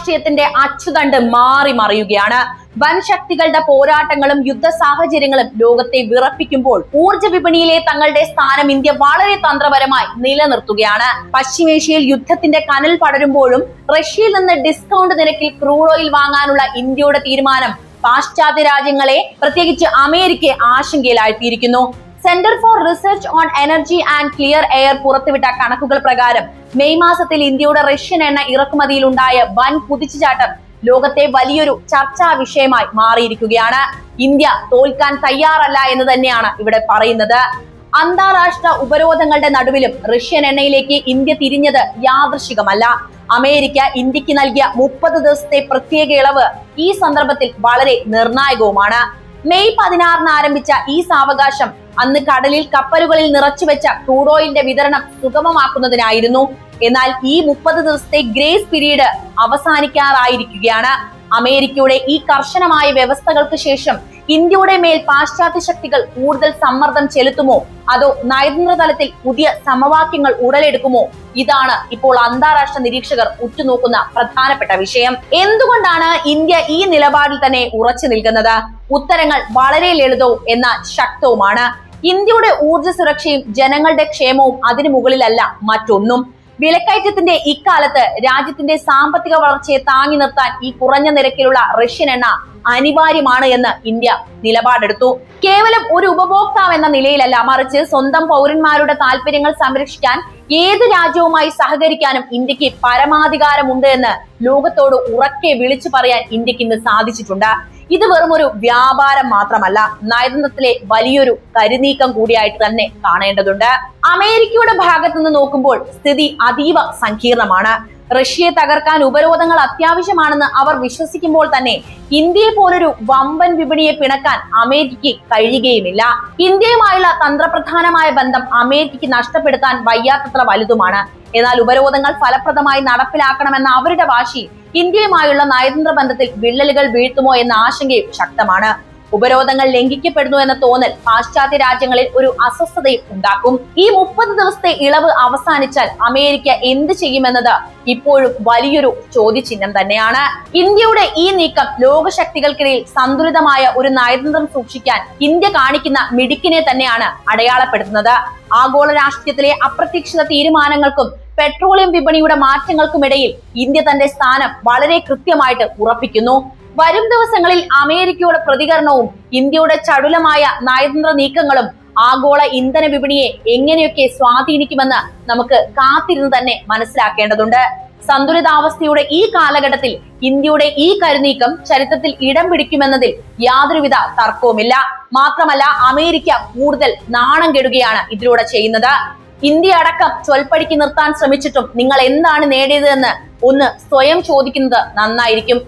രാഷ്ട്രീയത്തിന്റെ അച്ചുതണ്ട് മാറി മറിയുകയാണ്. വൻ ശക്തികളുടെ പോരാട്ടങ്ങളും യുദ്ധ സാഹചര്യങ്ങളും ലോകത്തെ വിറപ്പിക്കുമ്പോൾ ഊർജ്ജ വിപണിയിലെ തങ്ങളുടെ സ്ഥാനം ഇന്ത്യ വളരെ തന്ത്രപരമായി നിലനിർത്തുകയാണ്. പശ്ചിമേഷ്യയിൽ യുദ്ധത്തിന്റെ കനൽ പടരുമ്പോഴും റഷ്യയിൽ നിന്ന് ഡിസ്കൗണ്ട് നിരക്കിൽ ക്രൂഡ് ഓയിൽ വാങ്ങാനുള്ള ഇന്ത്യയുടെ തീരുമാനം പാശ്ചാത്യ രാജ്യങ്ങളെ, പ്രത്യേകിച്ച് അമേരിക്കയെ ആശങ്കയിലാഴ്ത്തിയിരിക്കുന്നു. Centre for research on energy and clear air പുറത്തുവിട്ട കണക്കുകൾ പ്രകാരം മെയ് മാസത്തിൽ ഇന്ത്യയുടെ റഷ്യൻ എണ്ണ ഇറക്കുമതിയിലുണ്ടായ വൻ കുതിച്ചുചാട്ടം ലോകത്തെ വലിയൊരു ചർച്ചാ വിഷയമായി മാറിയിരിക്കുകയാണ്. ഇന്ത്യ തോൽക്കാൻ തയ്യാറല്ല എന്ന് തന്നെയാണ് ഇവിടെ പറയുന്നത്. അന്താരാഷ്ട്ര ഉപരോധങ്ങളുടെ നടുവിലും റഷ്യൻ എണ്ണയിലേക്ക് ഇന്ത്യ തിരിഞ്ഞത് യാദൃശികമല്ല. അമേരിക്ക ഇന്ത്യക്ക് നൽകിയ 30 ദിവസത്തെ പ്രത്യേക ഇളവ് ഈ സന്ദർഭത്തിൽ വളരെ നിർണായകവുമാണ്. മെയ് 16 ആരംഭിച്ച ഈ സാവകാശം അന്ന് കടലിൽ കപ്പലുകളിൽ നിറച്ചുവെച്ച ക്രൂഡ് ഓയിലിന്റെ വിതരണം സുഗമമാക്കുന്നതിനായിരുന്നു. എന്നാൽ ഈ 30 ദിവസത്തെ ഗ്രേസ് പീരീഡ് അവസാനിക്കാറായിരിക്കുകയാണ്. അമേരിക്കയുടെ ഈ കർശനമായ വ്യവസ്ഥകൾക്ക് ശേഷം ഇന്ത്യയുടെ മേൽ പാശ്ചാത്യ ശക്തികൾ കൂടുതൽ സമ്മർദ്ദം ചെലുത്തുമോ, അതോ നയതന്ത്ര തലത്തിൽ പുതിയ സമവാക്യങ്ങൾ ഉടലെടുക്കുമോ? ഇതാണ് ഇപ്പോൾ അന്താരാഷ്ട്ര നിരീക്ഷകർ ഉറ്റുനോക്കുന്ന പ്രധാനപ്പെട്ട വിഷയം. എന്തുകൊണ്ടാണ് ഇന്ത്യ ഈ നിലപാടിൽ തന്നെ ഉറച്ചു നിൽക്കുന്നത്? ഉത്തരങ്ങൾ വളരെ ലളിതവും എന്നാൽ ശക്തവുമാണ്. ഇന്ത്യയുടെ ഊർജ്ജ സുരക്ഷയും ജനങ്ങളുടെ ക്ഷേമവും അതിനു മുകളിലല്ല മറ്റൊന്നും. വിലക്കയറ്റത്തിന്റെ ഇക്കാലത്ത് രാജ്യത്തിന്റെ സാമ്പത്തിക വളർച്ചയെ താങ്ങി നിർത്താൻ ഈ കുറഞ്ഞ നിരക്കിലുള്ള റഷ്യൻ എണ്ണ അനിവാര്യമാണ് എന്ന് ഇന്ത്യ നിലപാടെടുത്തു. കേവലം ഒരു ഉപഭോക്താവ് എന്ന നിലയിലല്ല, മറിച്ച് സ്വന്തം പൗരന്മാരുടെ താല്പര്യങ്ങൾ സംരക്ഷിക്കാൻ ഏത് രാജ്യവുമായി സഹകരിക്കാനും ഇന്ത്യക്ക് പരമാധികാരമുണ്ട് എന്ന് ലോകത്തോട് ഉറക്കെ വിളിച്ചു പറയാൻ ഇന്ത്യക്ക് ഇന്ന് സാധിച്ചിട്ടുണ്ട്. ഇത് വെറും ഒരു വ്യാപാരം മാത്രമല്ല, നയതന്ത്രത്തിലെ വലിയൊരു കരുനീക്കം കൂടിയായിട്ട് തന്നെ കാണേണ്ടതുണ്ട്. അമേരിക്കയുടെ ഭാഗത്തു നിന്ന് നോക്കുമ്പോൾ സ്ഥിതി അതീവ സങ്കീർണമാണ്. റഷ്യയെ തകർക്കാൻ ഉപരോധങ്ങൾ അത്യാവശ്യമാണെന്ന് അവർ വിശ്വസിക്കുമ്പോൾ തന്നെ ഇന്ത്യയെ പോലൊരു വമ്പൻ വിപണിയെ പിണക്കാൻ അമേരിക്കയ്ക്ക് കഴിയുകയുമില്ല. ഇന്ത്യയുമായുള്ള തന്ത്രപ്രധാനമായ ബന്ധം അമേരിക്കയ്ക്ക് നഷ്ടപ്പെടുത്താൻ വയ്യാത്തത്ര വലുതുമാണ്. എന്നാൽ ഉപരോധങ്ങൾ ഫലപ്രദമായി നടപ്പിലാക്കണമെന്ന അവരുടെ വാശി ഇന്ത്യയുമായുള്ള നയതന്ത്ര ബന്ധത്തിൽ വിള്ളലുകൾ വീഴ്ത്തുമോ എന്ന ആശങ്കയും ശക്തമാണ്. ഉപരോധങ്ങൾ ലംഘിക്കപ്പെടുന്നു എന്ന തോന്നൽ പാശ്ചാത്യ രാജ്യങ്ങളിൽ ഒരു അസ്വസ്ഥതയും ഉണ്ടാക്കും. ഈ 30 ദിവസത്തെ ഇളവ് അവസാനിച്ചാൽ അമേരിക്ക എന്ത് ചെയ്യുമെന്നത് ഇപ്പോഴും വലിയൊരു ചോദ്യചിഹ്നം തന്നെയാണ്. ഇന്ത്യയുടെ ഈ നീക്കം ലോകശക്തികൾക്കിടയിൽ സന്തുലിതമായ ഒരു നയതന്ത്രം സൂക്ഷിക്കാൻ ഇന്ത്യ കാണിക്കുന്ന മിടുക്കിനെ തന്നെയാണ് അടയാളപ്പെടുത്തുന്നത്. ആഗോള രാഷ്ട്രീയത്തിലെ അപ്രതീക്ഷിത തീരുമാനങ്ങൾക്കും പെട്രോളിയം വിപണിയുടെ മാറ്റങ്ങൾക്കുമിടയിൽ ഇന്ത്യ തന്റെ സ്ഥാനം വളരെ കൃത്യമായിട്ട് ഉറപ്പിക്കുന്നു. വരും ദിവസങ്ങളിൽ അമേരിക്കയുടെ പ്രതികരണവും ഇന്ത്യയുടെ ചടുലമായ നയതന്ത്ര നീക്കങ്ങളും ആഗോള ഇന്ധന വിപണിയെ എങ്ങനെയൊക്കെ സ്വാധീനിക്കുമെന്ന് നമുക്ക് കാത്തിരുന്ന് തന്നെ മനസ്സിലാക്കേണ്ടതുണ്ട്. സന്തുലിതാവസ്ഥയുടെ ഈ കാലഘട്ടത്തിൽ ഇന്ത്യയുടെ ഈ കരുനീക്കം ചരിത്രത്തിൽ ഇടം പിടിക്കുമെന്നതിൽ യാതൊരുവിധ തർക്കവുമില്ല. മാത്രമല്ല, അമേരിക്ക കൂടുതൽ നാണം കെടുകയാണ് ഇതിലൂടെ ചെയ്യുന്നത്. ഇന്ത്യ അടക്കം ചൊൽപ്പടിക്ക് നിർത്താൻ ശ്രമിച്ചിട്ടും നിങ്ങൾ എന്താണ് നേടിയത് എന്ന് ഒന്ന് സ്വയം ചോദിക്കുന്നത് നന്നായിരിക്കും.